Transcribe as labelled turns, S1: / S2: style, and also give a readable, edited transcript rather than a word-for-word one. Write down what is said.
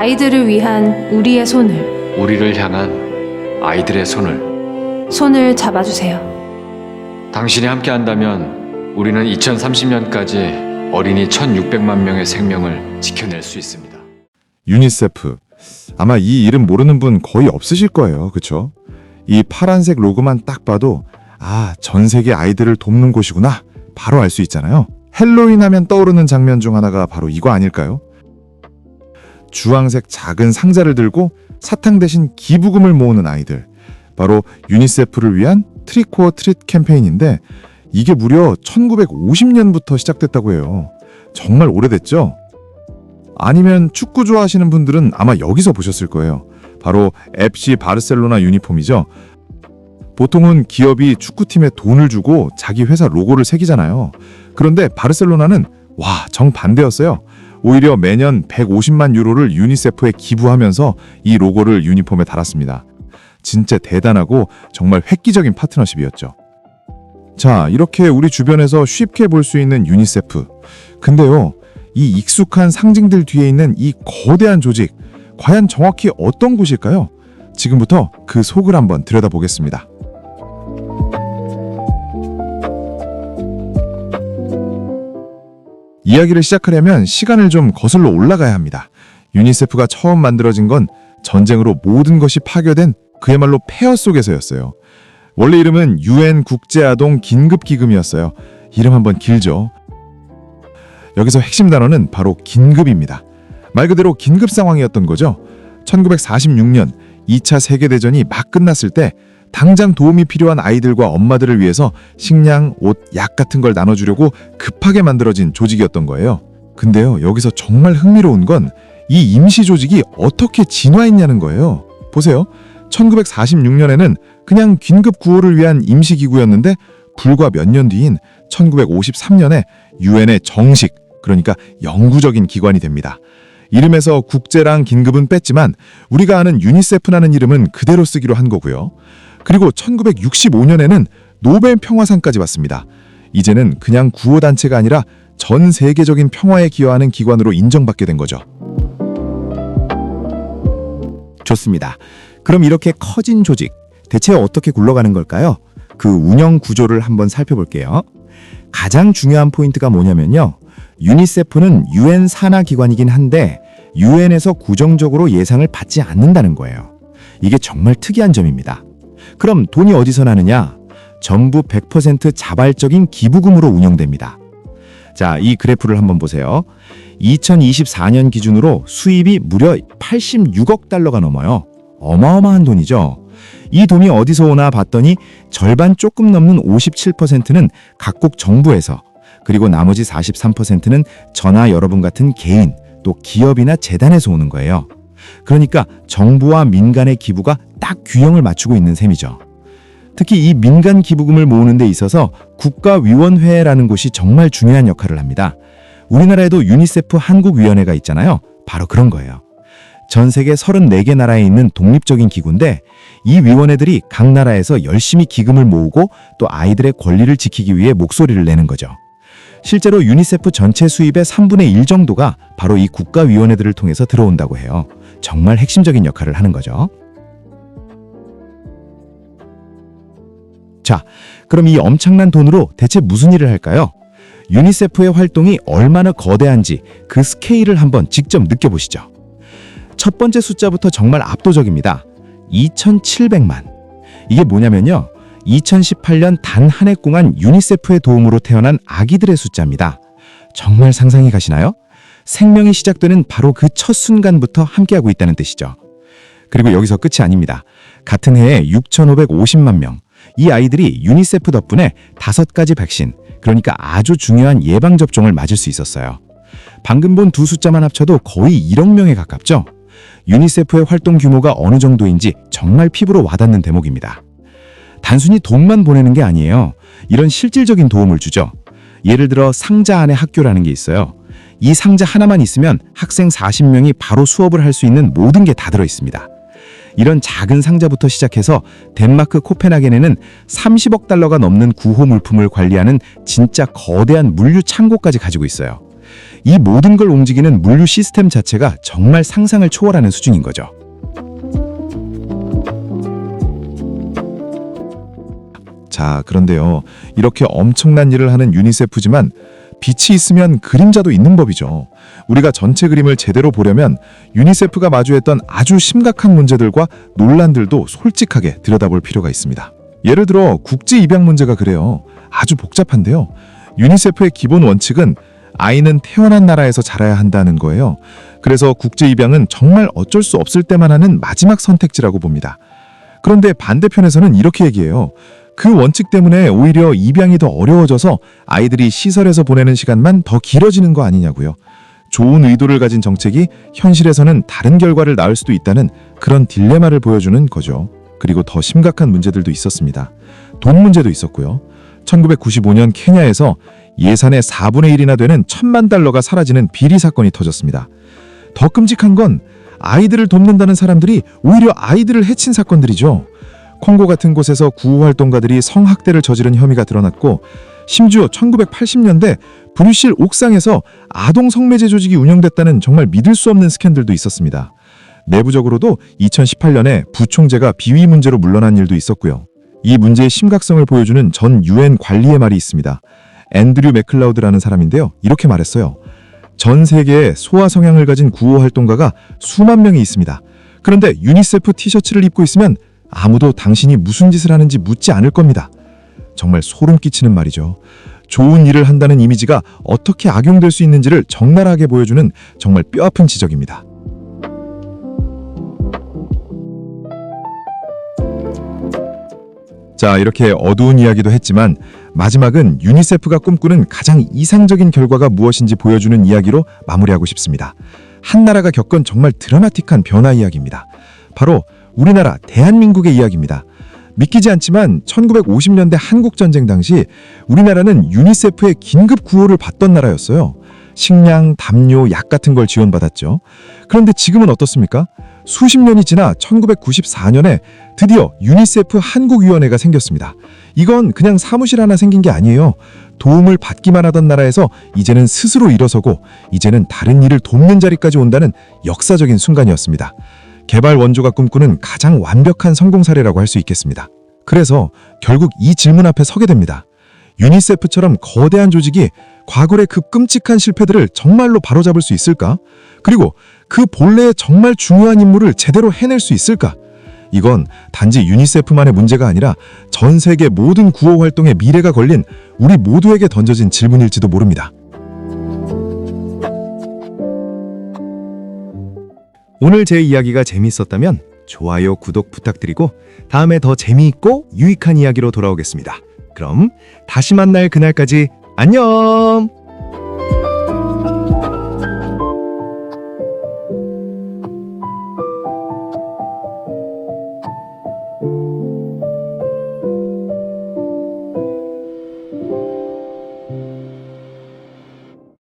S1: 아이들을 위한 우리의 손을,
S2: 우리를 향한 아이들의 손을
S1: 잡아주세요.
S2: 당신이 함께 한다면 우리는 2030년까지 어린이 1,600만 명의 생명을 지켜낼 수 있습니다.
S3: 유니세프. 아마 이 이름 모르는 분 거의 없으실 거예요. 그쵸? 이 파란색 로고만 딱 봐도 전 세계 아이들을 돕는 곳이구나. 바로 알 수 있잖아요. 헬로윈 하면 떠오르는 장면 중 하나가 바로 이거 아닐까요? 주황색 작은 상자를 들고 사탕 대신 기부금을 모으는 아이들. 바로 유니세프를 위한 트릭 오어 트릿 캠페인인데 이게 무려 1950년부터 시작됐다고 해요. 정말 오래됐죠? 아니면 축구 좋아하시는 분들은 아마 여기서 보셨을 거예요. 바로 FC 바르셀로나 유니폼이죠. 보통은 기업이 축구팀에 돈을 주고 자기 회사 로고를 새기잖아요. 그런데 바르셀로나는 정반대였어요. 오히려 매년 150만 유로를 유니세프에 기부하면서 이 로고를 유니폼에 달았습니다. 진짜 대단하고 정말 획기적인 파트너십이었죠. 자, 이렇게 우리 주변에서 쉽게 볼 수 있는 유니세프. 근데요, 이 익숙한 상징들 뒤에 있는 이 거대한 조직, 과연 정확히 어떤 곳일까요? 지금부터 그 속을 한번 들여다보겠습니다. 이야기를 시작하려면 시간을 좀 거슬러 올라가야 합니다. 유니세프가 처음 만들어진 건 전쟁으로 모든 것이 파괴된 그야말로 폐허 속에서였어요. 원래 이름은 UN 국제아동 긴급기금이었어요. 이름 한번 길죠. 여기서 핵심 단어는 바로 긴급입니다. 말 그대로 긴급 상황이었던 거죠. 1946년 2차 세계대전이 막 끝났을 때 당장 도움이 필요한 아이들과 엄마들을 위해서 식량, 옷, 약 같은 걸 나눠주려고 급하게 만들어진 조직이었던 거예요. 근데요, 여기서 정말 흥미로운 건 이 임시 조직이 어떻게 진화했냐는 거예요. 보세요. 1946년에는 그냥 긴급 구호를 위한 임시기구였는데 불과 몇 년 뒤인 1953년에 유엔의 정식, 그러니까 영구적인 기관이 됩니다. 이름에서 국제랑 긴급은 뺐지만 우리가 아는 유니세프라는 이름은 그대로 쓰기로 한 거고요. 그리고 1965년에는 노벨 평화상까지 받습니다. 이제는 그냥 구호단체가 아니라 전 세계적인 평화에 기여하는 기관으로 인정받게 된 거죠.
S4: 좋습니다. 그럼 이렇게 커진 조직, 대체 어떻게 굴러가는 걸까요? 그 운영 구조를 한번 살펴볼게요. 가장 중요한 포인트가 뭐냐면요. 유니세프는 UN 산하 기관이긴 한데 UN에서 구정적으로 예상을 받지 않는다는 거예요. 이게 정말 특이한 점입니다. 그럼 돈이 어디서 나느냐? 전부 100% 자발적인 기부금으로 운영됩니다. 자, 이 그래프를 한번 보세요. 2024년 기준으로 수입이 무려 86억 달러가 넘어요. 어마어마한 돈이죠. 이 돈이 어디서 오나 봤더니 절반 조금 넘는 57%는 각국 정부에서, 그리고 나머지 43%는 저나 여러분 같은 개인, 또 기업이나 재단에서 오는 거예요. 그러니까 정부와 민간의 기부가 딱 균형을 맞추고 있는 셈이죠. 특히 이 민간 기부금을 모으는 데 있어서 국가위원회라는 곳이 정말 중요한 역할을 합니다. 우리나라에도 유니세프 한국위원회가 있잖아요. 바로 그런 거예요. 전 세계 34개 나라에 있는 독립적인 기구인데 이 위원회들이 각 나라에서 열심히 기금을 모으고 또 아이들의 권리를 지키기 위해 목소리를 내는 거죠. 실제로 유니세프 전체 수입의 3분의 1 정도가 바로 이 국가위원회들을 통해서 들어온다고 해요. 정말 핵심적인 역할을 하는 거죠. 자, 그럼 이 엄청난 돈으로 대체 무슨 일을 할까요? 유니세프의 활동이 얼마나 거대한지 그 스케일을 한번 직접 느껴보시죠. 첫 번째 숫자부터 정말 압도적입니다. 2,700만. 이게 뭐냐면요. 2018년 단 한 해 동안 유니세프의 도움으로 태어난 아기들의 숫자입니다. 정말 상상이 가시나요? 생명이 시작되는 바로 그 첫 순간부터 함께하고 있다는 뜻이죠. 그리고 여기서 끝이 아닙니다. 같은 해에 6,550만 명. 이 아이들이 유니세프 덕분에 5가지 백신, 그러니까 아주 중요한 예방접종을 맞을 수 있었어요. 방금 본 두 숫자만 합쳐도 거의 1억 명에 가깝죠? 유니세프의 활동 규모가 어느 정도인지 정말 피부로 와닿는 대목입니다. 단순히 돈만 보내는 게 아니에요. 이런 실질적인 도움을 주죠. 예를 들어 상자 안에 학교라는 게 있어요. 이 상자 하나만 있으면 학생 40명이 바로 수업을 할 수 있는 모든 게 다 들어 있습니다. 이런 작은 상자부터 시작해서 덴마크 코펜하겐에는 30억 달러가 넘는 구호 물품을 관리하는 진짜 거대한 물류 창고까지 가지고 있어요. 이 모든 걸 움직이는 물류 시스템 자체가 정말 상상을 초월하는 수준인 거죠.
S3: 자, 그런데요. 이렇게 엄청난 일을 하는 유니세프지만 빛이 있으면 그림자도 있는 법이죠. 우리가 전체 그림을 제대로 보려면 유니세프가 마주했던 아주 심각한 문제들과 논란들도 솔직하게 들여다볼 필요가 있습니다. 예를 들어 국제 입양 문제가 그래요. 아주 복잡한데요. 유니세프의 기본 원칙은 아이는 태어난 나라에서 자라야 한다는 거예요. 그래서 국제 입양은 정말 어쩔 수 없을 때만 하는 마지막 선택지라고 봅니다. 그런데 반대편에서는 이렇게 얘기해요. 그 원칙 때문에 오히려 입양이 더 어려워져서 아이들이 시설에서 보내는 시간만 더 길어지는 거 아니냐고요. 좋은 의도를 가진 정책이 현실에서는 다른 결과를 낳을 수도 있다는 그런 딜레마를 보여주는 거죠. 그리고 더 심각한 문제들도 있었습니다. 돈 문제도 있었고요. 1995년 케냐에서 예산의 4분의 1이나 되는 $10,000,000가 사라지는 비리 사건이 터졌습니다. 더 끔찍한 건 아이들을 돕는다는 사람들이 오히려 아이들을 해친 사건들이죠. 콩고 같은 곳에서 구호활동가들이 성학대를 저지른 혐의가 드러났고, 심지어 1980년대 브뤼셀 옥상에서 아동 성매제 조직이 운영됐다는 정말 믿을 수 없는 스캔들도 있었습니다. 내부적으로도 2018년에 부총재가 비위 문제로 물러난 일도 있었고요. 이 문제의 심각성을 보여주는 전 UN 관리의 말이 있습니다. 앤드류 맥클라우드라는 사람인데요. 이렇게 말했어요. 전 세계에 소아 성향을 가진 구호활동가가 수만 명이 있습니다. 그런데 유니세프 티셔츠를 입고 있으면 아무도 당신이 무슨 짓을 하는지 묻지 않을 겁니다. 정말 소름 끼치는 말이죠. 좋은 일을 한다는 이미지가 어떻게 악용될 수 있는지를 적나라하게 보여주는 정말 뼈아픈 지적입니다. 자, 이렇게 어두운 이야기도 했지만 마지막은 유니세프가 꿈꾸는 가장 이상적인 결과가 무엇인지 보여주는 이야기로 마무리하고 싶습니다. 한 나라가 겪은 정말 드라마틱한 변화 이야기입니다. 바로 우리나라 대한민국의 이야기입니다. 믿기지 않지만 1950년대 한국전쟁 당시 우리나라는 유니세프의 긴급 구호를 받던 나라였어요. 식량, 담요, 약 같은 걸 지원받았죠. 그런데 지금은 어떻습니까? 수십 년이 지나 1994년에 드디어 유니세프 한국위원회가 생겼습니다. 이건 그냥 사무실 하나 생긴 게 아니에요. 도움을 받기만 하던 나라에서 이제는 스스로 일어서고 이제는 다른 일을 돕는 자리까지 온다는 역사적인 순간이었습니다. 개발 원조가 꿈꾸는 가장 완벽한 성공 사례라고 할 수 있겠습니다. 그래서 결국 이 질문 앞에 서게 됩니다. 유니세프처럼 거대한 조직이 과거의 그 끔찍한 실패들을 정말로 바로잡을 수 있을까? 그리고 그 본래의 정말 중요한 임무를 제대로 해낼 수 있을까? 이건 단지 유니세프만의 문제가 아니라 전 세계 모든 구호 활동의 미래가 걸린 우리 모두에게 던져진 질문일지도 모릅니다.
S4: 오늘 제 이야기가 재미있었다면 좋아요, 구독 부탁드리고 다음에 더 재미있고 유익한 이야기로 돌아오겠습니다. 그럼 다시 만날 그날까지 안녕!